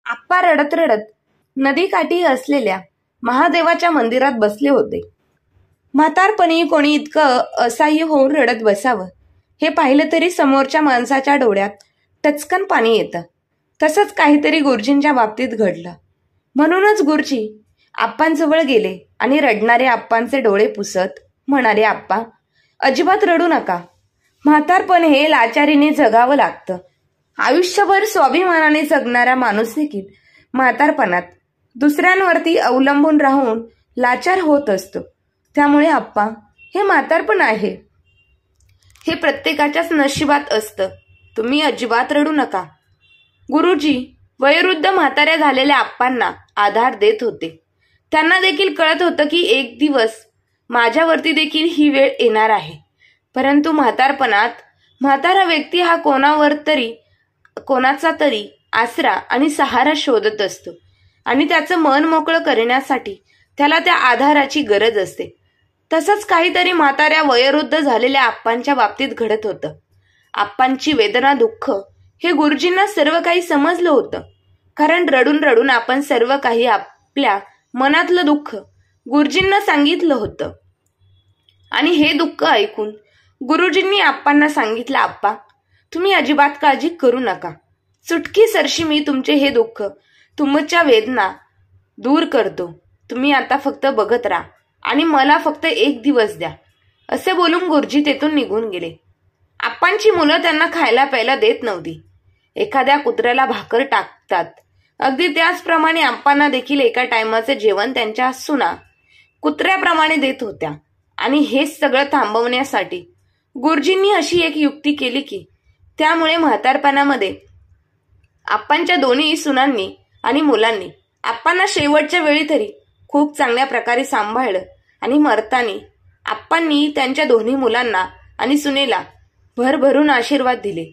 आप्पा रडत रडत नदीकाठी असलेल्या महादेवाच्या मंदिरात बसले होते. म्हातारपणी कोणी इतकं असहाय्य होऊन रडत बसावं हे पाहिलं तरी समोरच्या माणसाच्या डोळ्यात टचकन पाणी येतं. तसंच काहीतरी गुरुजींच्या बाबतीत घडलं. म्हणूनच गुरुजी आप्पांजवळ गेले आणि रडणारे आप्पांचे डोळे पुसत म्हणाले, आप्पा, अजिबात रडू नका. म्हातारपण हे लाचारीने जगावं लागतं. आयुष्यभर स्वाभिमानाने जगणारा माणूस देखील म्हातारपणात दुसऱ्यांवरती अवलंबून राहून लाचार होत असतो. त्यामुळे आप्पा, हे म्हातारपण आहे. हे प्रत्येकाच्याच नशिबात असतं. तुम्ही अजिबात रडू नका. गुरुजी वयोवृद्ध म्हाताऱ्या झालेल्या आप्पांना आधार देत होते. त्यांना देखील कळत होतं की एक दिवस माझ्यावरती देखील ही वेळ येणार आहे. परंतु म्हातारपणात म्हातारा व्यक्ती हा कोणाचा तरी आसरा आणि सहारा शोधत असतो आणि त्याचं मन मोकळं करण्यासाठी त्याला त्या आधाराची गरज असते. तसंच काहीतरी म्हाताऱ्या वयोवृद्ध झालेल्या आप्पांच्या बाबतीत घडत होतं. आप्पांची वेदना, दुःख हे गुरुजींना सर्व काही समजलं होतं. कारण रडून रडून आपण सर्व काही आपल्या मनातलं दुःख गुरुजींना सांगितलं होतं. आणि हे दुःख ऐकून गुरुजींनी आप्पांना सांगितलं, आप्पा, तुम्ही अजिबात काळजी करू नका. चुटकी सरशी मी तुमचे हे दुःख, तुमच्या वेदना दूर करतो. तुम्ही आता फक्त बघत राहा आणि मला फक्त एक दिवस द्या. असे बोलून गुरुजी तेथून निघून गेले. आप्पांची मुलं त्यांना खायला प्यायला देत नव्हती. एखाद्या कुत्र्याला भाकर टाकतात, अगदी त्याचप्रमाणे आप्पांना देखील एका टायमाचे जेवण त्यांच्या सुना कुत्र्याप्रमाणे देत होत्या. आणि हेच सगळं थांबवण्यासाठी गुरुजींनी अशी एक युक्ती केली की त्यामुळे म्हातारपणामध्ये आप्पांच्या दोन्ही सुनांनी आणि मुलांनी आप्पांना शेवटच्या वेळी तरी खूप चांगल्या प्रकारे सांभाळलं. आणि मरतानी आप्पांनी त्यांच्या दोन्ही मुलांना आणि सुनेला भरभरून आशीर्वाद दिले.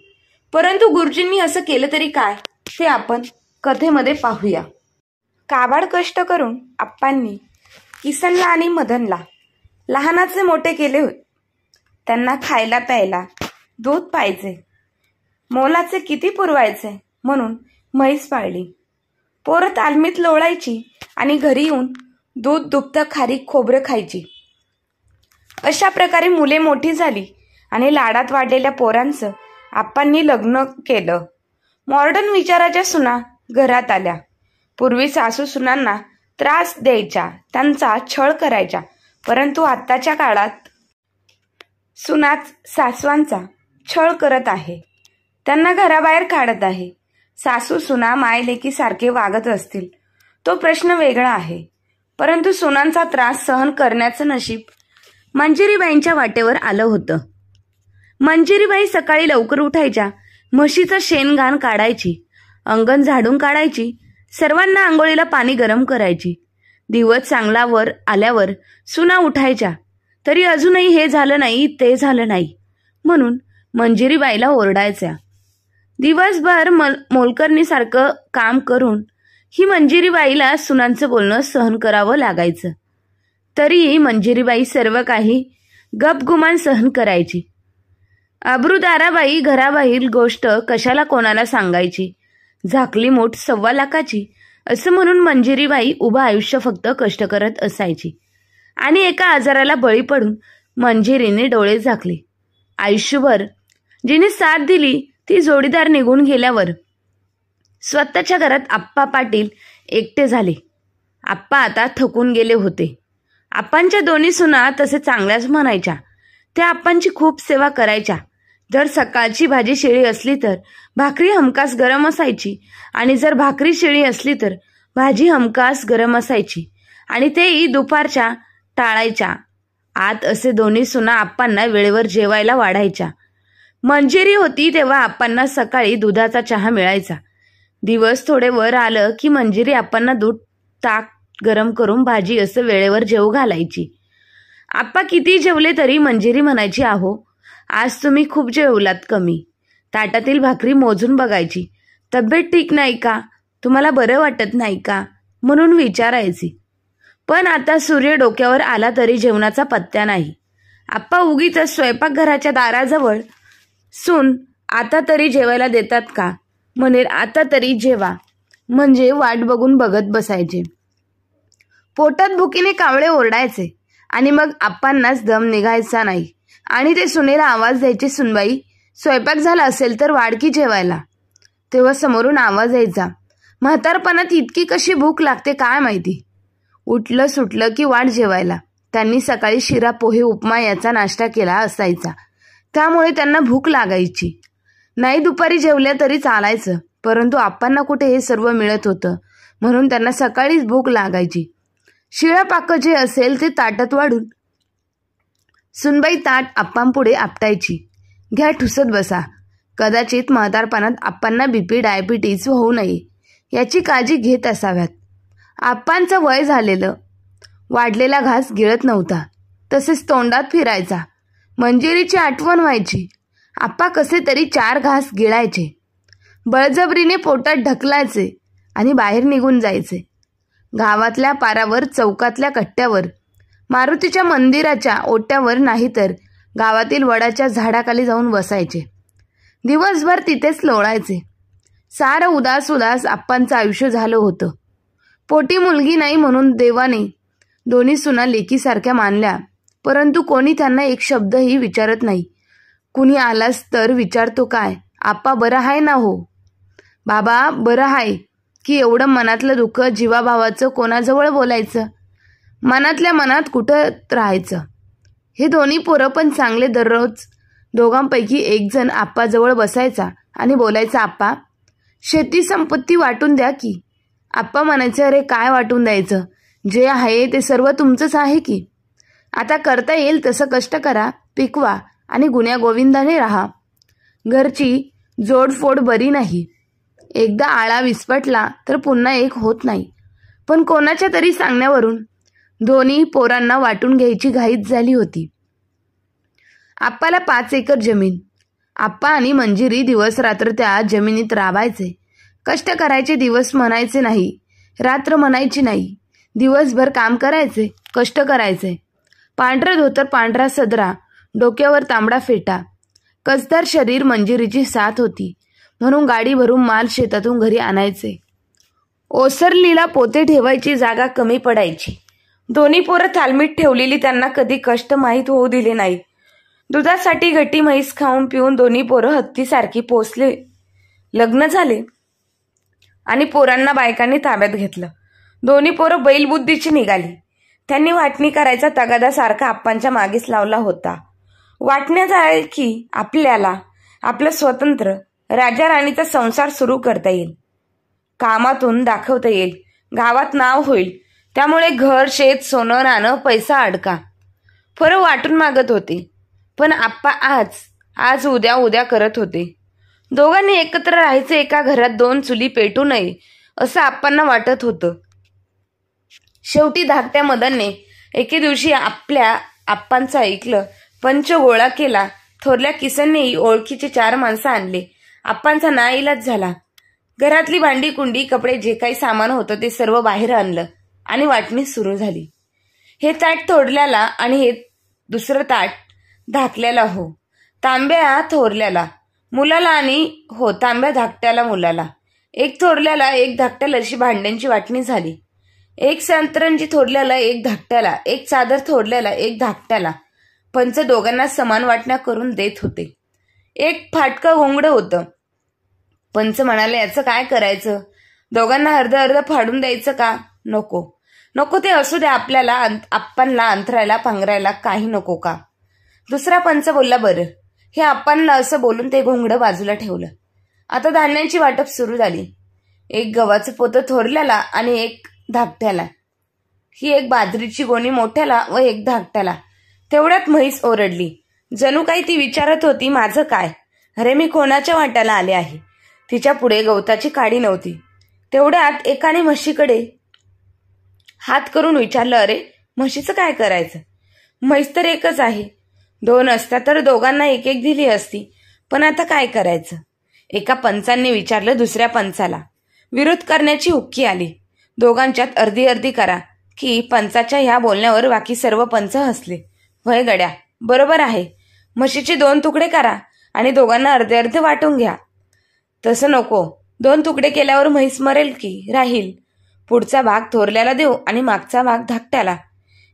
परंतु गुरुजींनी असं केलं तरी काय, ते आपण कथेमध्ये पाहूया. काबाड कष्ट करून आप्पांनी किसनला आणि मदनला लहानाचे मोठे केले होते. त्यांना खायला प्यायला दूध पाहिजे, मोलाचे किती पुरवायचे म्हणून म्हैस पाळली. पोरं तालमीत लोळायची आणि घरी येऊन दूध, दुभतं खारीक खोबरं खायची. अशा प्रकारे मुले मोठी झाली आणि लाडात वाढलेल्या पोरांचं आप्पांनी लग्न केलं. मॉडर्न विचाराच्या सुना घरात आल्या. पूर्वी सासू सुनांना त्रास द्यायच्या, त्यांचा छळ करायच्या. परंतु आत्ताच्या काळात सुनाच सासवांचा छळ करत आहे, त्यांना घराबाहेर काढत आहे. सासू सुना मायलेकी सारखे वागत असतील तो प्रश्न वेगळा आहे. परंतु सुनांचा त्रास सहन करण्याचं नशीब मंजिरीबाईंच्या वाटेवर आलं होतं. मंजिरीबाई सकाळी लवकर उठायच्या, म्हशीचं शेणघाण काढायची, अंगण झाडून काढायची, सर्वांना आंघोळीला पाणी गरम करायची. दिवस चांगला वर आल्यावर सुना उठायच्या, तरी अजूनही हे झालं नाही, ते झालं नाही म्हणून मंजिरीबाईला ओरडायच्या. दिवसभर मोलकरणीसारखं काम करून ही मंजिरीबाईला सुनांचं बोलणं सहन करावं लागायचं. तरीही मंजिरीबाई सर्व काही गपगुमान सहन करायची. अब्रुदाराबाई घराबाहेर गोष्ट कशाला कोणाला सांगायची. झाकली मूठ 1.25 लाखाची असं म्हणून मंजिरीबाई उभं आयुष्य फक्त कष्ट करत असायची. आणि एका आजाराला बळी पडून मंजिरीने डोळे झाकले. आयुष्यभर जिने साथ दिली ती जोडीदार निघून गेल्यावर स्वतःच्या घरात आप्पा पाटील एकटे झाले. आप्पा आता थकून गेले होते. आप्पांच्या दोन्ही सुना तसे चांगल्याच म्हणायच्या. त्या आप्पांची खूप सेवा करायच्या. जर सकाळची भाजी शिळी असली तर भाकरी हमखास गरम असायची आणि जर भाकरी शिळी असली तर भाजी हमखास गरम असायची आणि तेही दुपारच्या टाळायच्या. आत असे दोन्ही सुना आप्पांना वेळेवर जेवायला वाढायच्या. मंजिरी होती तेव्हा आप्पांना सकाळी दुधाचा चहा मिळायचा. दिवस थोडे वर आलं की मंजिरी आप्पांना दूध, ताक गरम करून भाजी असं वेळेवर जेवू घालायची. आप्पा किती जेवले तरी मंजिरी म्हणायची, आहो आज तुम्ही खूप जेवलात कमी. ताटातील भाकरी मोजून बघायची. तब्येत ठीक नाही का, तुम्हाला बरं वाटत नाही का म्हणून विचारायची. पण आता सूर्य डोक्यावर आला तरी जेवणाचा पत्त्या नाही. आप्पा उगीच स्वयंपाकघराच्या दाराजवळ सून आता तरी जेवायला देतात का म्हणेल, आता तरी जेवा. म्हणजे वाट बघून बघत बसायचे. पोटात भुकीने कावळे ओरडायचे आणि मग आप्पांनाच दम निघायचा नाही आणि ते सुनेला आवाज द्यायचे, सुनबाई स्वयंपाक झाला असेल तर वाढ की जेवायला. तेव्हा समोरून आवाज यायचा, म्हातारपणात इतकी कशी भूक लागते काय माहिती. उठलं सुटलं की वाढ जेवायला. त्यांनी सकाळी शिरा पोहे उपमा याचा नाश्ता केला असायचा, त्यामुळे त्यांना भूक लागायची नाही. दुपारी जेवल्या तरी चालायचं, परंतु आप्पांना कुठे हे सर्व मिळत होतं, म्हणून त्यांना सकाळीच भूक लागायची. शिळा पाक जे असेल ते ताटात वाढून सुनबाई ताट आप्पांपुढे आपटायची, घ्या ठुसत बसा. कदाचित म्हातारपणात आप्पांना बीपी डायबिटीज होऊ नये याची काळजी घेत असाव्यात. आप्पांचं वय झालेलं, वाढलेला घास गिळत नव्हता, तसेच तोंडात फिरायचा. मंजिरीची आठवण व्हायची. आप्पा कसे तरी 4 घास गिळायचे, बळजबरीने पोटात ढकलायचे आणि बाहेर निघून जायचे. गावातल्या पारावर, चौकातल्या कट्ट्यावर, मारुतीच्या मंदिराच्या ओट्यावर नाही तर गावातील वडाच्या झाडाखाली जाऊन बसायचे. दिवसभर तिथेच लोळायचे. सारं उदास उदास आप्पांचं आयुष्य झालं होतं. पोटी मुलगी नाही म्हणून देवाने दोन्ही सुना लेकीसारख्या मानल्या, परंतु कोणी त्यांना एक शब्दही विचारत नाही. कुणी आलास तर विचारतो काय, आप्पा बरं आहे ना हो, बाबा बरं आहे की एवढं मनातलं दुःख जीवाभावाचं कोणाजवळ बोलायचं, मनातल्या मनात कुठं राहायचं. हे दोन्ही पोरं पण चांगले. दररोज दोघांपैकी एक जण आप्पाजवळ बसायचा आणि बोलायचा, आप्पा शेती संपत्ती वाटून द्या की. आप्पा म्हणायचे, अरे काय वाटून द्यायचं, जे आहे ते सर्व तुमचंच आहे की. आता करता येईल तसं कष्ट करा, पिकवा आणि गुण्या गोविंदाने राहा. घरची जोडफोड बरी नाही, एकदा आळा विस्फटला तर पुन्हा एक होत नाही. पण कोणाच्या तरी सांगण्यावरून दोन्ही पोरांना वाटून घ्यायची घाईच झाली होती. आप्पाला 5 एकर जमीन. आप्पा आणि मंजिरी दिवस रात्र त्या जमिनीत राबायचे, कष्ट करायचे. दिवस म्हणायचे नाही, रात्र म्हणायची नाही, दिवसभर काम करायचे, कष्ट करायचे. पांढरं धोतर, पांढरा सदरा, डोक्यावर तांबडा फेटा. कसदार शरीर. मंजिरीची साथ होती म्हणून गाडी भरून माल शेतातून घरी आणायचे. ओसरलीला पोते ठेवायची जागा कमी पडायची. दोन्ही पोरं तालमीत ठेवलेली त्यांना कधी कष्ट माहीत होऊ दिले नाही. दुधासाठी गट्टी म्हैस खाऊन पिऊन दोन्ही पोरं हत्तीसारखी पोसले. लग्न झाले आणि पोरांना बायकांनी ताब्यात घेतलं. दोन्ही पोरं बैलबुद्धीची निघाली. त्यांनी वाटणी करायचा तगादा सारखा आप्पांच्या मागेच लावला होता. वाटण्यात आहे की आपल्याला आपलं स्वतंत्र राजा राणीचा संसार सुरू करता येईल, कामातून दाखवता येईल, गावात नाव होईल. त्यामुळे घर, शेत, सोनं नाणं, पैसा अडका फरं वाटून मागत होते. पण आप्पा आज उद्या उद्या करत होते. दोघांनी एकत्र राहायचे, एका घरात 2 चुली पेटू नये असं आप्पांना वाटत होतं. शेवटी धाकट्या मदनने एके दिवशी आपल्या आप्पांचं ऐकलं, पंच गोळा केला. थोरल्या किसननेही ओळखीचे 4 माणसं आणले. आप्पांचा नाईलाज झाला. घरातली भांडी कुंडी, कपडे, जे काही सामान होतं ते सर्व बाहेर आणलं आणि वाटणी सुरू झाली. हे ताट थोरल्याला आणि हे दुसरं ताट धाकल्याला हो. तांब्या थोरल्याला, मुलाला आणि हो तांब्या धाकट्याला मुलाला. एक थोरल्याला एक धाकट्याला अशी भांड्यांची वाटणी झाली. एक संतरंजी थोरल्याला एक धाकट्याला, एक चादर थोरल्याला एक धाकट्याला. पंच दोघांना समान वाटण्या करून देत होते. एक फाटकं घोंगडं होतं. पंच म्हणाले, याचं काय करायचं, दोघांना अर्ध अर्ध फाडून द्यायचं का. नको नको, ते असू द्या, आपल्याला आप्पांना अंथरायला पांघरायला काही नको का. दुसरा पंच बोलला, बरं. हे आप्पांना असं बोलून ते घोंगडं बाजूला ठेवलं. आता धान्यांची वाटप सुरू झाली. एक गव्हाचं पोतं थोरल्याला आणि एक धाकट्याला. ही एक बाजरीची गोणी मोठ्याला व एक धाकट्याला. तेवढ्यात म्हैस ओरडली. जणू काही ती विचारत होती, माझं काय, अरे मी कोणाच्या वाट्याला आले आहे. तिच्या पुढे गवताची काडी नव्हती. तेवढ्यात एकाने म्हशीकडे हात करून विचारलं, अरे म्हशीचं काय करायचं, म्हैस तर एकच आहे. 2 असत्या तर दोघांना एक एक दिली असती, पण आता काय करायचं. एका पंचांनी विचारलं दुसऱ्या पंचाला. विरोध करण्याची हुक्की आली. दोघांच्यात अर्धी अर्धी करा की. पंचाच्या ह्या बोलण्यावर बाकी सर्व पंच हसले. वय गड्या, बरोबर आहे, म्हशीचे 2 तुकडे करा आणि दोघांना अर्धे अर्धे वाटून घ्या. तसं नको, 2 तुकडे केल्यावर म्हैस मरेल की राहील. पुढचा भाग थोरल्याला देऊ आणि मागचा भाग धाकट्याला.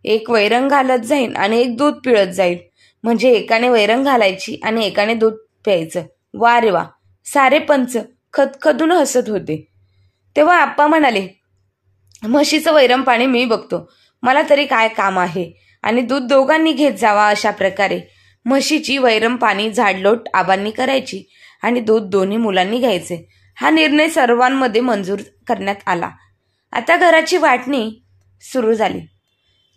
एक वैरण घालत जाईन आणि एक दूध पिळत जाईल. म्हणजे एकाने वैरण घालायची आणि एकाने दूध प्यायचं. वा रे वा. सारे पंच खदखदून हसत होते. तेव्हा आप्पा म्हणाले, म्हशीचं वैरण पाणी मी बघतो, मला तरी काय काम आहे. आणि दूध दोघांनी घेत जावा. अशा प्रकारे म्हशीची वैरण पाणी झाडलोट आबांनी करायची आणि दूध दोन्ही मुलांनी घ्यायचे. हा निर्णय सर्वांमध्ये मंजूर करण्यात आला. आता घराची वाटणी सुरू झाली.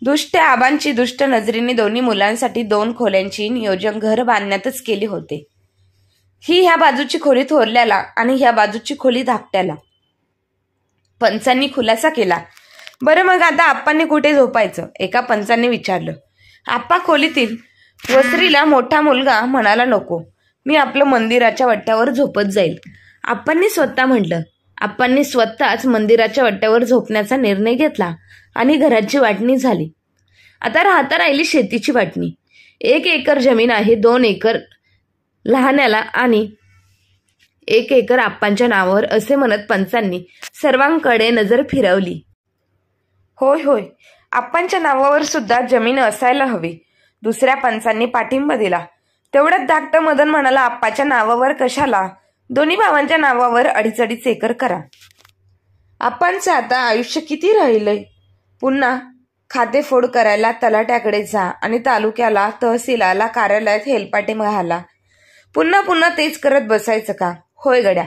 दुष्ट आबांची दुष्ट नजरेने दोन्ही मुलांसाठी 2 खोल्यांची नियोजन घर बांधण्यातच केले होते. ही ह्या बाजूची खोली थोरल्याला आणि ह्या बाजूची खोली धाकट्याला. पंचांनी खुलासा केला. बरं मग आता आप्पांनी कुठे झोपायचं? एका पंचांनी विचारलं. आप्पा खोलीतील वस्त्रीला मोठा मुलगा म्हणाला, नको, मी आपलं मंदिराच्या वट्ट्यावर झोपत जाईल. आप्पांनी स्वतः म्हटलं. आप्पांनी स्वतःच मंदिराच्या वट्ट्यावर झोपण्याचा निर्णय घेतला आणि घराची वाटणी झाली. आता राहता राहिली शेतीची वाटणी. 1 एकर जमीन आहे. 2 एकर लहान्याला आणि 1 एकर आप्पांच्या नावावर असे म्हणत पंचांनी सर्वांकडे नजर फिरवली. होय होय, आप्पांच्या नावावर सुद्धा जमीन असायला हवी. दुसऱ्या पंचांनी पाठिंबा दिला. तेवढ्यात धाकटा मदन म्हणाला, आप्पाच्या नावावर कशाला, दोन्ही भावांच्या नावावर 2.5 एकर करा. आप्पांचं आता आयुष्य किती राहिलंय? पुन्हा खातेफोड करायला तलाट्याकडे जा आणि तालुक्याला तहसीलाला कार्यालयात हेलपाटे घाला. पुन्हा पुन्हा तेच करत बसायचं का? होय गड्या.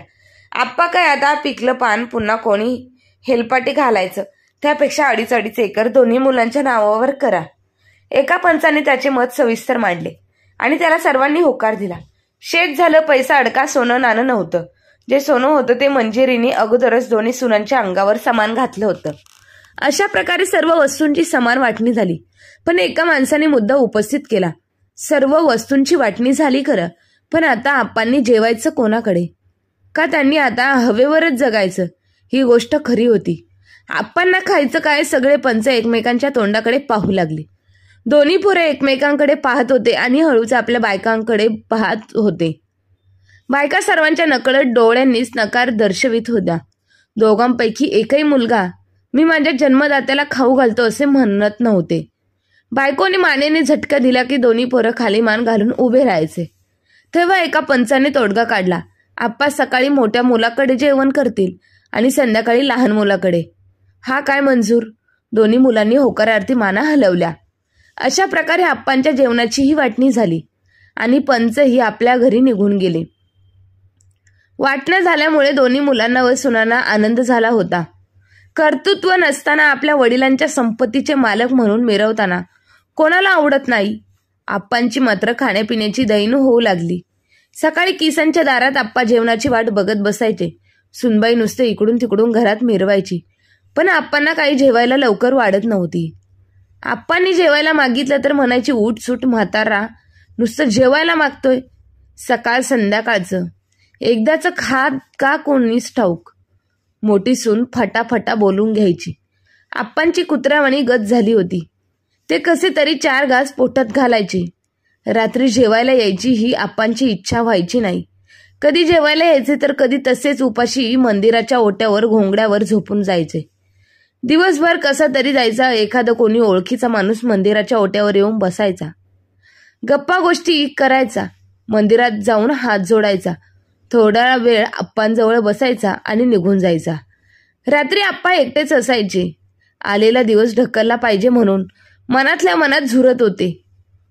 आप्पा काय आता पिकलं पान पुन्हा कोणी हेलपाटे घालायचं? त्यापेक्षा 2.5 एकर दोन्ही मुलांच्या नावावर करा. एका पंचाने त्याचे मत सविस्तर मांडले आणि त्याला सर्वांनी होकार दिला. शेत झालं, पैसा अडका, सोनं नाणं नव्हतं. जे सोनं होतं ते मंजिरीने अगोदरच दोन्ही सुनांच्या अंगावर समान घातलं होतं. अशा प्रकारे सर्व वस्तूंची समान वाटणी झाली. पण एका माणसाने मुद्दा उपस्थित केला. सर्व वस्तूंची वाटणी झाली खरं, पण आता आप्पांनी जेवायचं कोणाकडे? का त्यांनी आता हवेवरच जगायचं? ही गोष्ट खरी होती. आप्पांना खायचं काय? सगळे पंच एकमेकांच्या तोंडाकडे पाहू लागले. दोन्ही पोरे एकमेकांकडे पाहत होते आणि हळूच आपल्या बायकांकडे पाहत होते. बायका सर्वांच्या नकळत डोळ्यांनीच नकार दर्शवित होत्या. दोघांपैकी एकही मुलगा मी माझ्या जन्मदात्याला खाऊ घालतो असे म्हणत नव्हते. बायकोने मानेने झटका दिला की दोन्ही पोरं खाली मान घालून उभे राहायचे. तेव्हा एका पंचाने तोडगा काढला. आप्पा सकाळी मोठ्या मुलाकडे जेवण करतील आणि संध्याकाळी लहान मुलाकडे. हा काय मंजूर? दोन्ही मुलांनी होकारार्थी माना हलवल्या. अशा प्रकारे आप्पांच्या जेवणाचीही वाटणी झाली आणि पंचही आपल्या घरी निघून गेले. वाटण्या झाल्यामुळे दोन्ही मुलांना व सुनांना आनंद झाला होता. कर्तृत्व नसताना आपल्या वडिलांच्या संपत्तीचे मालक म्हणून मिरवताना कोणाला आवडत नाही. आप्पांची मात्र खाण्यापिण्याची दैनू होऊ लागली. सकाळी किसनच्या दारात आप्पा जेवणाची वाट बघत बसायचे. सुनबाई नुसते इकडून तिकडून घरात मिरवायची, पण आप्पांना काही जेवायला लवकर वाढत नव्हती. आप्पांनी जेवायला मागितलं तर म्हणायची, उठ सूट म्हातारा, नुसतं जेवायला मागतोय. सकाळ संध्याकाळचं एकदाच खात का कोणीच ठाऊक. मोठी सून फटाफटा बोलून घ्यायची. आप्पांची कुत्र्यावाणी गत झाली होती. ते कसे तरी 4 घास पोटात घालायचे. रात्री जेवायला यायची ही आप्पांची इच्छा व्हायची नाही. कधी जेवायला यायचे तर कधी तसेच उपाशी मंदिराच्या ओट्यावर घोंगड्यावर झोपून जायचे. दिवसभर कसा तरी जायचा. एखादा कोणी ओळखीचा माणूस मंदिराच्या ओट्यावर येऊन बसायचा. गप्पा गोष्टी करायचा. मंदिरात जाऊन हात जोडायचा. थोडा वेळ आप्पांजवळ बसायचा आणि निघून जायचा. रात्री आप्पा एकटेच असायचे. आलेला दिवस ढकलला पाहिजे म्हणून मनातल्या मनात झुरत होते.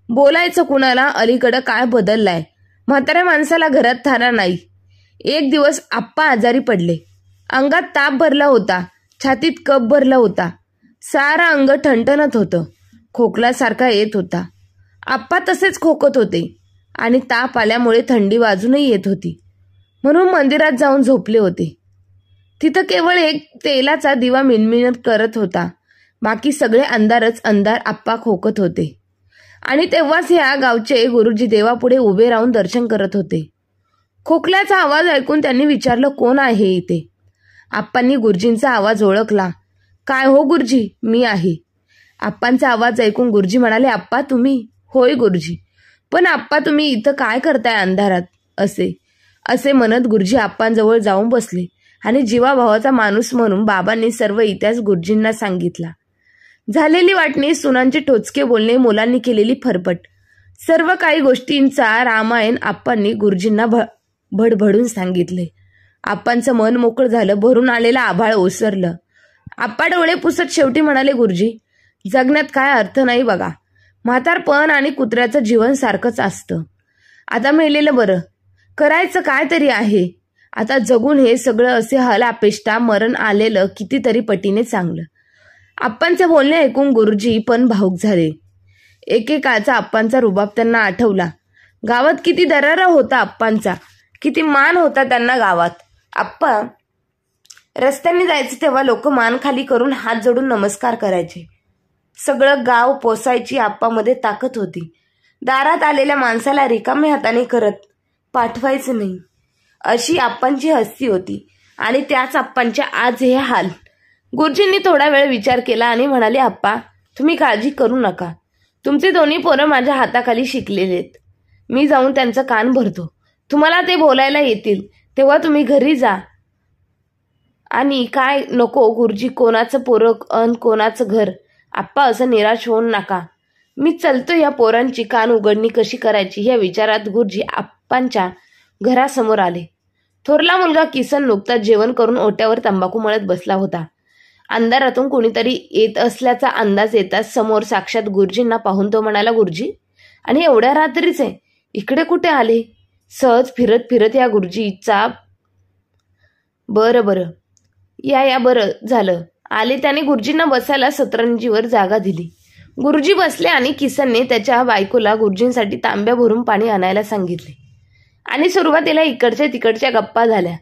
बोलायचं कुणाला? अलीकडं काय बदललाय? म्हाताऱ्या माणसाला घरात थारा नाही. एक दिवस आप्पा आजारी पडले. अंगात ताप भरला होता. छातीत कप भरला होता. सारं अंग ठणठणत होतं. खोकल्यासारखा येत होता. आप्पा तसेच खोकत होते आणि ताप आल्यामुळे थंडी वाजूनही येत होती. म्हणून मंदिरात जाऊन झोपले होते. तिथं केवळ एक तेलाचा दिवा मिणमिणत करत होता. बाकी सगळे अंधारच अंधार. आप्पा खोकत होते आणि तेव्हाच ह्या गावचे गुरुजी देवापुढे उभे राहून दर्शन करत होते. खोकल्याचा आवाज ऐकून त्यांनी विचारलं, कोण आहे इथे? आप्पांनी गुरुजींचा आवाज ओळखला. काय हो गुरुजी, मी आहे. आप्पांचा आवाज ऐकून गुरुजी म्हणाले, आप्पा तुम्ही? होय गुरुजी. पण आप्पा तुम्ही इथं काय करताय अंधारात? असे म्हणत गुरुजी आप्पांजवळ जाऊन बसले आणि जीवाभावाचा माणूस म्हणून बाबांनी सर्व इतिहास गुरुजींना सांगितला. झालेली वाटणी, सुनांचे टोचके बोलणे, मुलांनी केलेली फरफट, सर्व काही गोष्टींचा रामायण आप्पांनी गुरुजींना भडभडून सांगितले. आप्पांचं मन मोकळं झालं. भरून आलेलं आभाळ ओसरलं. आप्पा डोळे पुसत शेवटी म्हणाले, गुरुजी, जगण्यात काय अर्थ नाही बघा. म्हातारपण आणि कुत्र्याचं जीवन सारखंच असतं. आता मेलेलं बरं. करायचं काय तरी आहे. आता जगून हे सगळं असे हलापेष्टा मरण आलेलं कितीतरी पटीने चांगलं. आप्पांचे बोलणे ऐकून गुरुजी पण भावुक झाले. एकेकाळचा आप्पांचा रुबाब त्यांना आठवला. गावात किती दरारा होता आप्पांचा, किती मान होता त्यांना गावात. आप्पा रस्त्याने जायचे तेव्हा लोक मान खाली करून हात जोडून नमस्कार करायचे. सगळं गाव पोसायची आप्पामध्ये ताकद होती. दारात आलेल्या माणसाला रिकाम्या हाताने करत पाठवायचं नाही, अशी आप्पांची हस्ती होती. आणि त्याच आप्पांचे आज हे हाल. गुरुजींनी थोडा वेळ विचार केला आणि म्हणाले, आप्पा तुम्ही काळजी करू नका. तुमचे दोन्ही पोरं माझ्या हाताखाली शिकलेलेत. मी जाऊन त्यांचं कान भरतो. तुम्हाला ते बोलायला येतील तेव्हा तुम्ही घरी जा. आणि काय नको गुरुजी, कोणाचं पोरं अन कोणाचं घर. आप्पा असं निराश होऊन नका. मी चलतो. या पोरांची कान उघडणी कशी करायची ह्या विचारात गुरुजी आप्पांच्या घरासमोर आले. थोरला मुलगा किसन नुकताच जेवण करून ओट्यावर तंबाखू मळत बसला होता. अंधारातून कोणीतरी येत असल्याचा अंदाज येताच समोर साक्षात गुरुजींना पाहून तो म्हणाला, गुरुजी, आणि एवढ्या रात्रीच आहे, इकडे कुठे आले? सहज फिरत फिरत या गुरुजीचा बरं या बरं झालं आले. त्याने गुरुजींना बसायला सतरंजीवर जागा दिली. गुरुजी बसले आणि किसनने त्याच्या बायकोला गुरुजींसाठी तांब्या भरून पाणी आणायला सांगितले. आणि सुरुवातीला इकडच्या तिकडच्या गप्पा झाल्या.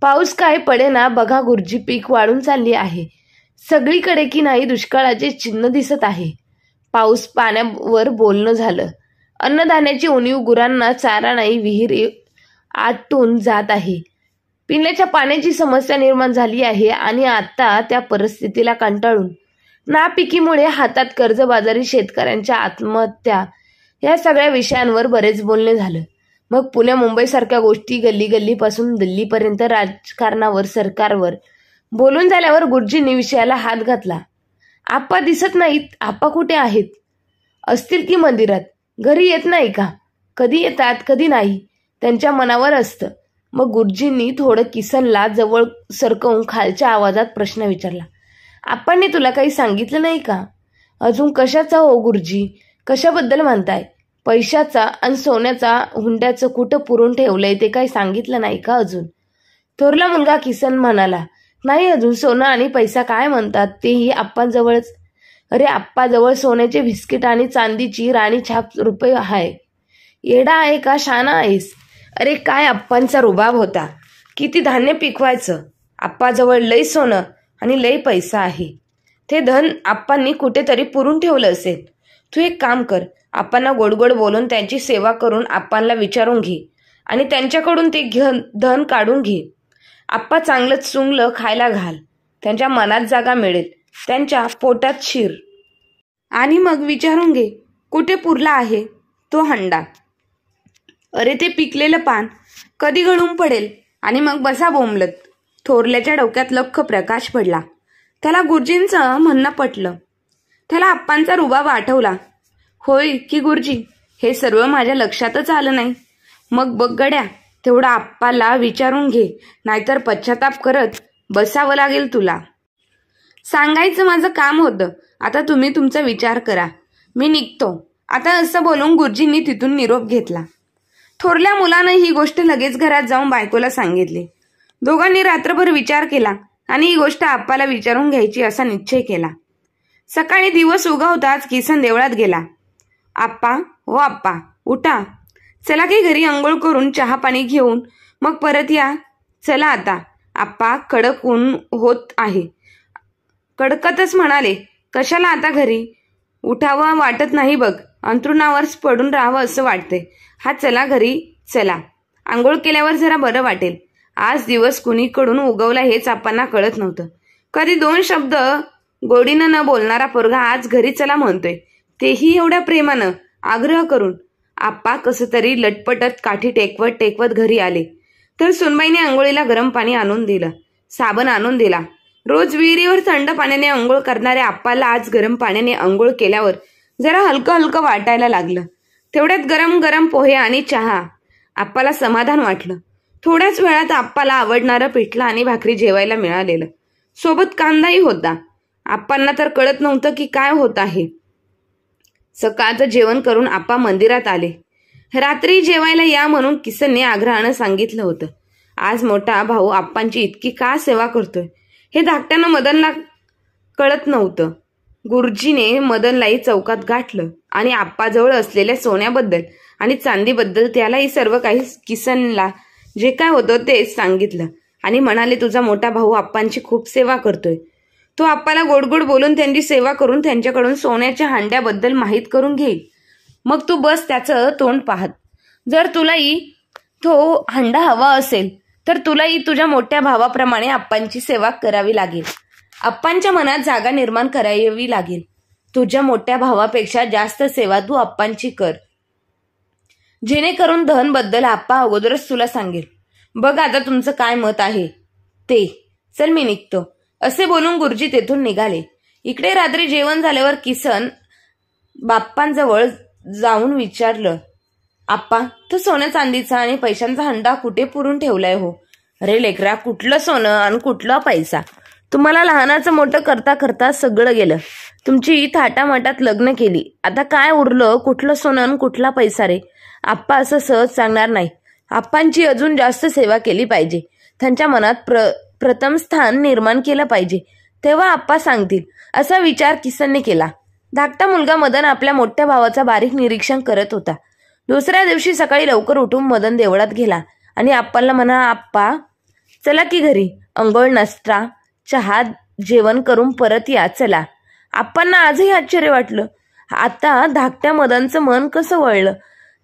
पाऊस काय पडेना बघा गुरुजी, पीक वाढून चालली आहे. सगळीकडे की नाही दुष्काळाचे चिन्ह दिसत आहे. पाऊस पाण्यावर बोलणं झालं. अन्नधान्याची उणीव, गुरांना चारा नाही, विहीर आटून जात आहे. पिण्याच्या पाण्याची समस्या निर्माण झाली आहे. आणि आता त्या परिस्थितीला कंटाळून नापिकीमुळे हातात कर्जबाजारी, शेतकऱ्यांच्या आत्महत्या, या सगळ्या विषयांवर बरेच बोलणे झालं. मग पुणे मुंबईसारख्या गोष्टी गल्ली गल्लीपासून दिल्लीपर्यंत राजकारणावर, सरकारवर बोलून झाल्यावर गुरुजींनी विषयाला हात घातला. आप्पा दिसत नाहीत. आप्पा कुठे आहेत? असतील की मंदिरात. घरी येत नाही का? कधी येतात कधी नाही, त्यांच्या मनावर असतं. मग गुरुजींनी थोडं किसनला जवळ सरकवून खालच्या आवाजात प्रश्न विचारला, आप्पांनी तुला काही सांगितलं नाही का? अजून कशाचा हो गुरुजी? कशाबद्दल म्हणताय? पैशाचा आणि सोन्याचा, हुंड्याचं कुठं पुरून ठेवलंय ते काही सांगितलं नाही का अजून? थोरला मुलगा किसन म्हणाला, नाही अजून. सोनं आणि पैसा काय म्हणतात तेही आप्पांजवळच. अरे आप्पाजवळ सोन्याचे बिस्किट आणि चांदीची राणी छाप रुपये आहे. येडा आहे का? शाना आहेस? अरे काय आप्पांचा रुबाब होता. किती धान्य पिकवायचं. आप्पाजवळ लय सोनं आणि लय पैसा आहे. ते धन आप्पांनी कुठेतरी पुरून ठेवलं असेल. तू एक काम कर, आप्पांना गोडगोड बोलून त्यांची सेवा करून आप्पांना विचारून घे आणि त्यांच्याकडून ते धन काढून घे. आप्पा चांगलं चुंगलं खायला घाल. त्यांच्या मनात जागा मिळेल, त्यांच्या पोटात शिर. आणि मग विचारून घे कुठे पुरला आहे तो हंडा. अरे ते पिकलेलं पान कधी गळून पडेल. आणि मग बसा बोंबलत. थोरल्याच्या डोक्यात लख्ख प्रकाश पडला. त्याला गुरुजींचं म्हणणं पटलं. त्याला आप्पांचा रुबाब आठवला. होय की गुरुजी, हे सर्व माझ्या लक्षातच आलं नाही. मग बघ गड्या, तेवढा आप्पाला विचारून घे, नाहीतर पश्चाताप करत बसावं लागेल तुला. सांगायचं माझं काम होतं. आता तुम्ही तुमचा विचार करा, मी निघतो आता. असं बोलून गुरुजींनी तिथून निरोप घेतला. थोरल्या मुलानं ही गोष्ट लगेच घरात जाऊन बायकोला सांगितली. दोघांनी रात्रभर विचार केला आणि ही गोष्ट आप्पाला विचारून घ्यायची असा निश्चय केला. सकाळी दिवस उगवताच किसन देवळात गेला. आप्पा, हो आप्पा, उठा. चला की घरी अंघोळ करून चहा पाणी घेऊन मग परत या. चला आता. आप्पा कडक ऊन होत आहे. कडकतच म्हणाले, कशाला आता घरी? उठावं वाटत नाही बघ. अंथरुणावरच पडून राहावं असं वाटते. हा चला घरी चला. आंघोळ केल्यावर जरा बरं वाटेल. आज दिवस कुणीकडून उगवला हेच आप्पांना कळत नव्हतं. कधी दोन शब्द गोडीनं न बोलणारा पोरगा आज घरी चला म्हणतोय, तेही एवढ्या प्रेमानं, आग्रह करून. आप्पा कसं तरी लटपटत काठी टेकवत घरी आले तर सुनबाईने आंघोळीला गरम पाणी आणून दिलं. साबण आणून दिला. रोज विहिरीवर थंड पाण्याने अंघोळ करणाऱ्या आप्पाला आज गरम पाण्याने अंघोळ केल्यावर जरा हलकं हलकं वाटायला लागलं. तेवढ्यात गरम गरम पोहे आणि चहा. आप्पाला समाधान वाटलं. थोड्याच वेळात आप्पाला आवडणारं पिठलं आणि भाकरी जेवायला मिळालेलं. सोबत कांदाही होता. आप्पांना तर कळत नव्हतं की काय होत आहे. सकाळचं जेवण करून आप्पा मंदिरात आले. रात्री जेवायला या म्हणून किसनने आग्रहानं सांगितलं होतं. आज मोठा भाऊ आप्पांची इतकी का सेवा करतोय हे धाकट्यानं मदनला कळत नव्हतं. गुरुजीने मदनलाही चौकात गाठलं आणि आप्पाजवळ असलेल्या सोन्याबद्दल आणि चांदीबद्दल त्यालाही सर्व काही किसनला जे काय होतं तेच सांगितलं आणि म्हणाले, तुझा मोठा भाऊ आप्पांची खूप सेवा करतोय. तो आप्पाला गोडगोड बोलून त्यांची सेवा करून त्यांच्याकडून सोन्याच्या हांड्याबद्दल माहीत करून घेईल. मग तू बस त्याचं तोंड पाहत. जर तुलाही तो हंडा हवा असेल तर तुलाही तुझ्या मोठ्या भावाप्रमाणे आप्पांची सेवा करावी लागेल. आप्पांच्या मनात जागा निर्माण करावी लागेल. तुझ्या मोठ्या भावापेक्षा जास्त सेवा तू आप्पांची कर, जेणेकरून धनबद्दल आप्पा अगोदरच तुला सांगेल. बघ आता तुमचं काय मत आहे ते. चल मी निघतो, असे बोलून गुरुजी तेथून निघाले. इकडे रात्री जेवण झाल्यावर किसन बाप्पांजवळ जाऊन विचारलं, आप्पा, तो सोन्या चांदीचा आणि पैशांचा हंडा कुठे पुरून ठेवलाय हो? अरे लेकरा, कुठलं सोनं आणि कुठला पैसा? तुम्हाला लहानाचं मोठं करता करता सगळं गेलं. तुमची थाटामाटात लग्न केली. आता काय उरलं? कुठलं सोनं आणि कुठला पैसा रे? आप्पा असं सहज सांगणार नाही. आप्पांची अजून जास्त सेवा केली पाहिजे. त्यांच्या मनात प्रथम स्थान निर्माण केलं पाहिजे, तेव्हा आप्पा सांगतील, असा विचार किसनने केला. धाकटा मुलगा मदन आपल्या मोठ्या भावाचा बारीक निरीक्षण करत होता. दुसऱ्या दिवशी सकाळी लवकर उठून मदन देवळात गेला आणि आप्पाला म्हणा, आप्पा चला की घरी, अंघोळ नाश्ता चहा जेवण करून परत या चला. आप्पांना आजही आश्चर्य वाटलं. आता धाकट्या मदनचं मन कसं वळलं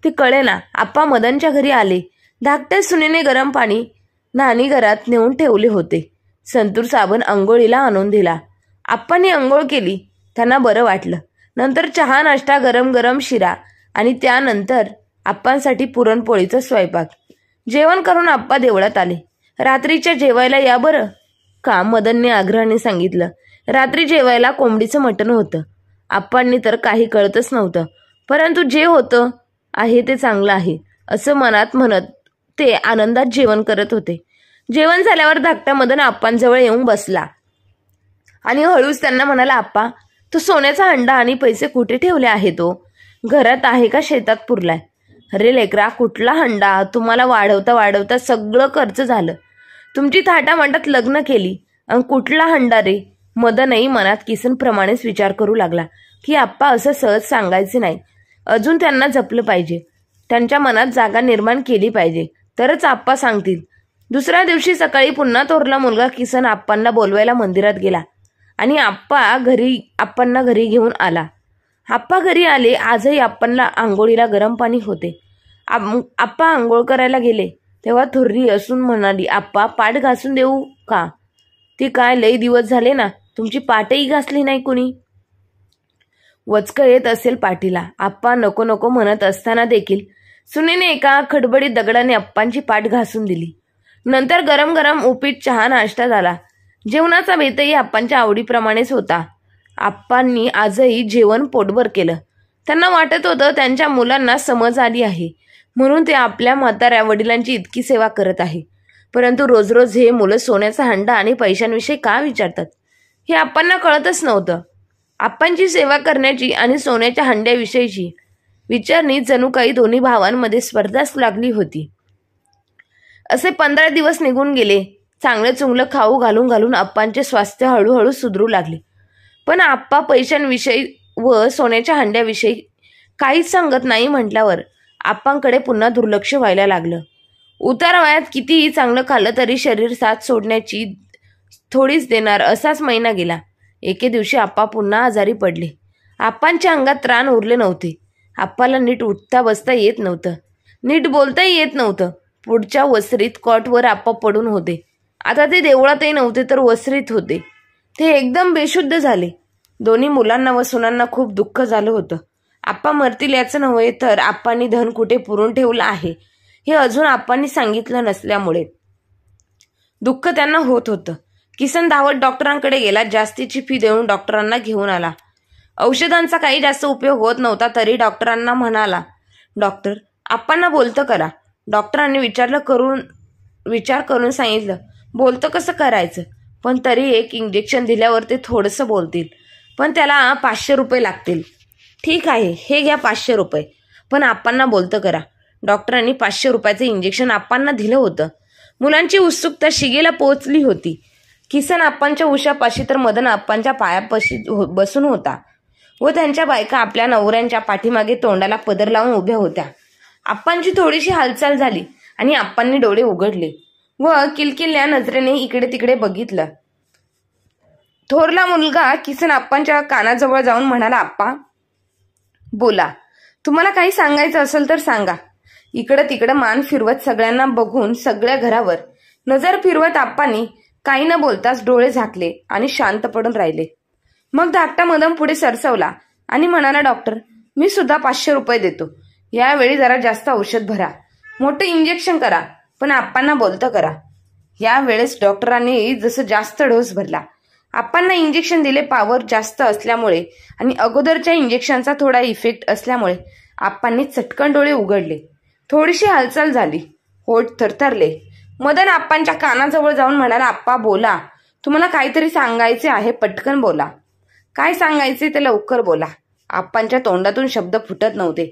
ते कळेना. आप्पा मदनच्या घरी आले. धाकट्या सुनेने गरम पाणी न्हाणीघरात नेऊन ठेवले होते. संतूर साबण अंघोळीला आणून दिला. आप्पांनी अंघोळ केली. त्यांना बरं वाटलं. नंतर चहा नाश्ता, गरम गरम शिरा आणि त्यानंतर आप्पांसाठी पुरणपोळीचा स्वयंपाक. जेवण करून आप्पा देवळात आले. रात्रीच्या जेवायला या बरं का, मदनने आग्रहाने सांगितलं. रात्री जेवायला कोंबडीचं मटण होतं. आप्पांनी तर काही कळतच नव्हतं, परंतु जे होतं आहे ते चांगलं आहे असं मनात म्हणत ते आनंदात जेवण करत होते. जेवण झाल्यावर धाकटा मदन आप्पांजवळ येऊन बसला आणि हळूच त्यांना म्हणाला, आप्पा, तो सोन्याचा हंडा आणि पैसे कुठे ठेवले आहे? तो घरात आहे का शेतात पुरलाय? अरे लेकरा, कुठला हंडा? तुम्हाला वाढवता वाढवता सगळं खर्च झालं. तुमची थाटामाटात लग्न केली आणि कुठला हंडा रे? मदनही मनात किसनप्रमाणेच विचार करू लागला की आप्पा असं सहज सांगायचे नाही. अजून त्यांना जपलं पाहिजे. त्यांच्या मनात जागा निर्माण केली पाहिजे, तरच आप्पा सांगतील. दुसऱ्या दिवशी सकाळी पुन्हा थोरला मुलगा किसन आप्पांना बोलवायला मंदिरात गेला आणि आप्पांना घरी घेऊन आला. आप्पा घरी आले. आजही आप्पांना आंघोळीला गरम पाणी होते. आप्पा आंघोळ करायला गेले तेव्हा थोरली असून म्हणाली, आप्पा, पाठ घासून देऊ का? ती काय, लई दिवस झाले ना, तुमची पाठही घासली नाही कुणी. वचकं येत असेल पाठीला. आप्पा नको नको म्हणत असताना देखील सुनेने एका खडबडीत दगडाने आप्पांची पाठ घासून दिली. नंतर गरम गरम उपीट चहा नाश्ता झाला. जेवणाचा बेतही आप्पांच्या आवडीप्रमाणेच होता. आप्पांनी आजही जेवण पोटभर केलं. त्यांना वाटत होतं त्यांच्या मुलांना समज आली आहे म्हणून ते आपल्या म्हाताऱ्या वडिलांची इतकी सेवा करत आहे. परंतु रोज रोज हे मुलं सोन्याचा हंडा आणि पैशांविषयी का विचारतात हे आप्पांना कळतच नव्हतं. आप्पांची सेवा करण्याची आणि सोन्याच्या हंड्याविषयीची विचारणी जणू काही दोन्ही भावांमध्ये स्पर्धाच लागली होती. असे 15 दिवस निघून गेले. चांगलं चुंगलं खाऊ घालून घालून आप्पांचे स्वास्थ्य हळूहळू सुधरू लागले. पण आप्पा पैशांविषयी व सोन्याच्या हंड्याविषयी काहीच सांगत नाही म्हटल्यावर आप्पांकडे पुन्हा दुर्लक्ष व्हायला लागलं. उतार वयात कितीही चांगलं खाल्लं तरी शरीर साथ सोडण्याची थोडीच देणार असाच महिना गेला. एके दिवशी आप्पा पुन्हा आजारी पडले. आप्पांच्या अंगात त्राण उरले नव्हते. आप्पाला नीट उठता बसता येत नव्हतं. नीट बोलताही येत नव्हतं. पुढच्या वसरीत कॉटवर आप्पा पडून होते. आता ते देवळातही नव्हते तर वसरीत होते. ते एकदम बेशुद्ध झाले. दोन्ही मुलांना व सुनांना खूप दुःख झालं होतं. आप्पा मरतील याचं नव्हे तर आप्पांनी धन कुठे पुरून ठेवलं आहे हे अजून आप्पांनी सांगितलं नसल्यामुळे दुःख त्यांना होत होतं. किसन धावत डॉक्टरांकडे गेला. जास्तीची फी देऊन डॉक्टरांना घेऊन आला. औषधांचा काही जास्त उपयोग होत नव्हता तरी डॉक्टरांना म्हणाला, डॉक्टर आप्पांना बोलतं करा. डॉक्टरांनी विचार करून सांगितलं, बोलतं कसं करायचं, पण तरी एक इंजेक्शन दिल्यावर ते थोडंसं बोलतील, पण त्याला 500 रुपये लागतील. ठीक आहे, हे घ्या 500 रुपये, पण आप्पांना बोलतं करा. डॉक्टरांनी 500 रुपयाचं इंजेक्शन आप्पांना दिलं होतं. मुलांची उत्सुकता शिगेला पोहोचली होती. किसन आप्पांच्या उशापाशी तर मदन आप्पांच्या पायापाशी बसून होता व त्यांच्या बायका आपल्या नवऱ्यांच्या पाठीमागे तोंडाला पदर लावून उभ्या होत्या. आप्पांची थोडीशी हालचाल झाली आणि आप्पांनी डोळे उघडले व किलकिल्या नजरेने इकडे तिकडे बघितलं. थोरला मुलगा किसन आप्पांच्या कानाजवळ जाऊन म्हणाला, आप्पा बोला, तुम्हाला काही सांगायचं असेल तर सांगा. इकडं तिकडं मान फिरवत सगळ्यांना बघून सगळ्या घरावर नजर फिरवत आप्पांनी काही न बोलताच डोळे झाकले आणि शांत पडून राहिले. मग धाकटा मदन पुढे सरसवला आणि म्हणाला, डॉक्टर मी सुद्धा 500 रुपये देतो. यावेळी जरा जास्त औषध भरा, मोठं इंजेक्शन करा, पण आप्पांना बोलतं करा. यावेळेस डॉक्टरांनी जसं जास्त डोस भरला. आप्पांना इंजेक्शन दिले. पॉवर जास्त असल्यामुळे आणि अगोदरच्या इंजेक्शनचा थोडा इफेक्ट असल्यामुळे आप्पांनी चटकन डोळे उघडले. थोडीशी हालचाल झाली. होठ थरथरले. मदन आप्पांच्या कानाजवळ जाऊन म्हणाला, आप्पा बोला, तुम्हाला काहीतरी सांगायचे आहे, पटकन बोला. काय सांगायचे ते लवकर बोला. आप्पांच्या तोंडातून शब्द फुटत नव्हते.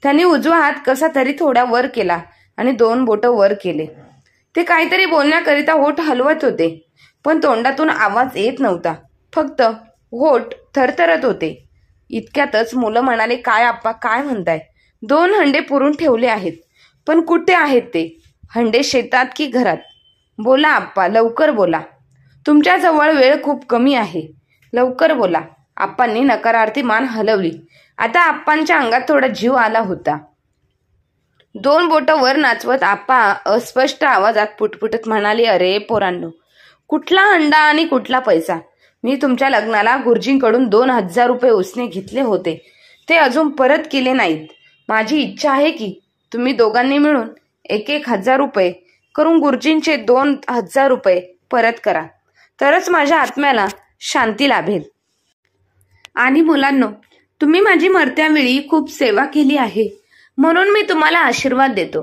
त्यांनी उजवा हात कसा तरी थोडा वर केला आणि 2 बोटं वर केले. ते काहीतरी बोलण्याकरिता होठ हलवत होते, पण तोंडातून आवाज येत नव्हता. फक्त होठ थरथरत होते. इतक्यातच मुलं म्हणाले, काय आप्पा, काय म्हणताय? 2 हंडे पुरून ठेवले आहेत, पण कुठे आहेत ते हंडे? शेतात की घरात? बोला आप्पा, लवकर बोला. तुमच्याजवळ वेळ खूप कमी आहे, लवकर बोला. आप्पांनी नकारार्थी मान हलवली. आता आप्पांच्या अंगात थोडा जीव आला होता. 2 बोटं वर नाचवत आप्पा अस्पष्ट आवाजात पुटपुटत म्हणाले, अरे पोरांनो, कुठला हंडा आणि कुठला पैसा? मी तुमच्या लग्नाला गुरुजींकडून 2000 रुपये उसने घेतले होते, ते अजून परत केले नाहीत. माझी इच्छा आहे की तुम्ही दोघांनी मिळून 1000 रुपये करून गुरुजींचे 2000 रुपये परत करा, तरच माझ्या आत्म्याला शांती लाभेल. आणि मुलांनो, तुम्ही माझी मरत्यावेळी खूप सेवा केली आहे, म्हणून मी तुम्हाला आशीर्वाद देतो.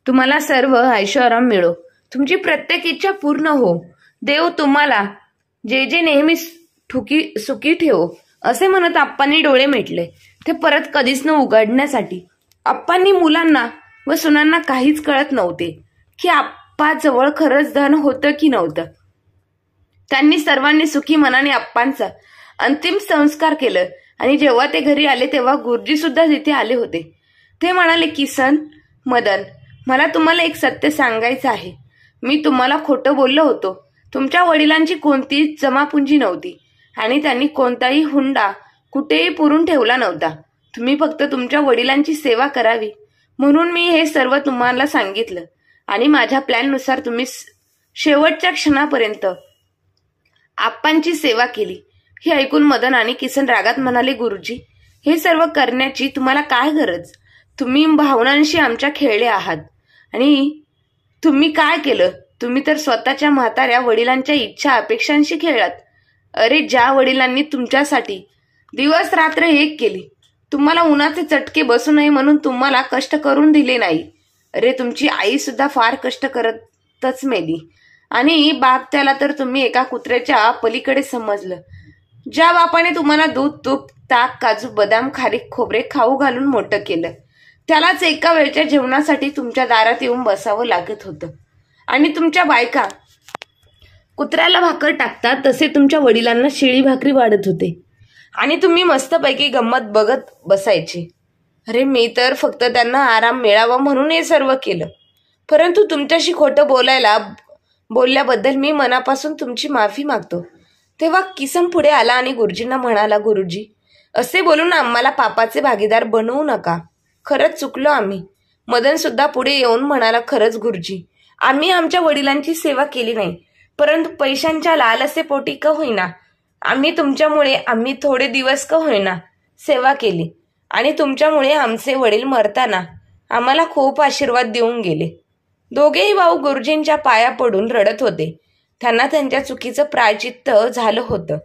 तुम्हाला सर्व ऐशोआराम मिळो, तुमची प्रत्येक इच्छा पूर्ण हो, देव तुम्हाला जे नेहमी सुखी ठेवो, असे म्हणत आप्पांनी डोळे मिटले. ते परत कधीच न उघडण्यासाठी. आप्पांनी मुलांना व सुनांना काहीच कळत नव्हते की आप्पा जवळ खरंच धन होतं की नव्हतं. त्यांनी सर्वांनी सुखी मनाने आप्पांचा अंतिम संस्कार केलं आणि जेव्हा ते घरी आले तेव्हा गुरुजी सुद्धा तिथे आले होते. ते म्हणाले, किसन, मदन, मला तुम्हाला एक सत्य सांगायचं आहे. मी तुम्हाला खोटं बोललो होतो. तुमच्या वडिलांची कोणतीच जमापुंजी नव्हती आणि त्यांनी कोणताही हुंडा कुठेही पुरून ठेवला नव्हता. तुम्ही फक्त तुमच्या वडिलांची सेवा करावी म्हणून मी हे सर्व तुम्हाला सांगितलं आणि माझ्या प्लॅननुसार तुम्ही शेवटच्या क्षणापर्यंत आप्पांची सेवा केली. हे ऐकून मदन आणि किसन रागात म्हणाले, गुरुजी, हे सर्व करण्याची तुम्हाला काय गरज? तुम्ही भावनांशी आमच्या खेळले आहात आणि तुम्ही काय केलं? तुम्ही तर स्वतःच्या म्हाताऱ्या वडिलांच्या इच्छा अपेक्षांशी खेळलात. अरे, ज्या वडिलांनी तुमच्यासाठी दिवस रात्र एक केली, तुम्हाला उन्हाचे चटके बसू नये म्हणून तुम्हाला कष्ट करून दिले नाही. अरे, तुमची आई सुद्धा फार कष्ट करतच मेली आणि बाप त्याला तर तुम्ही एका कुत्र्याच्या पलीकडे समजलं. ज्या बापाने तुम्हाला दूध, तूप, ताक, काजू, बदाम, खारीक, खोबरे खाऊ घालून मोठं केलं, त्यालाच एका वेळच्या जेवणासाठी तुमच्या दारात येऊन बसावं लागत होतं. आणि तुमच्या बायका कुत्र्याला भाकर टाकतात तसे तुमच्या वडिलांना शिळी भाकरी वाढत होते आणि तुम्ही मस्तपैकी गंमत बघत बसायची. अरे, मी तर फक्त त्यांना आराम मिळावा म्हणून हे सर्व केलं. परंतु तुमच्याशी खोटं बोलल्याबद्दल मी मनापासून तुमची माफी मागतो. तेव्हा किसन पुढे आला आणि गुरुजींना म्हणाला, गुरुजी, असे बोलून आम्हाला पापाचे भागीदार बनवू नका. खरंच चुकलो आम्ही. मदन सुद्धा पुढे येऊन म्हणाला, खरंच गुरुजी, आम्ही आमच्या वडिलांची सेवा केली नाही, परंतु पैशांच्या लालसेपोटी का होईना आम्ही थोडे दिवस का होईना सेवा केली आणि तुमच्यामुळे आमचे वडील मरताना आम्हाला खूप आशीर्वाद देऊन गेले. दोघेही भाऊ गुरुजींच्या पाया पडून रडत होते. त्यांना त्यांच्या चुकीचं प्रायचित्त झालं होतं.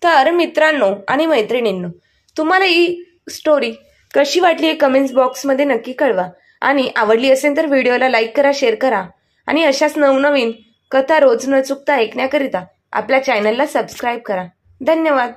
तर मित्रांनो आणि मैत्रिणींनो, तुम्हाला ही स्टोरी कशी वाटली हे कमेंट्स बॉक्समध्ये नक्की कळवा. आणि आवडली असेल तर व्हिडिओला लाईक करा, शेअर करा आणि अशाच नवनवीन कथा रोज न चुकता ऐकण्याकरिता आपल्या चॅनलला सबस्क्राईब करा. धन्यवाद.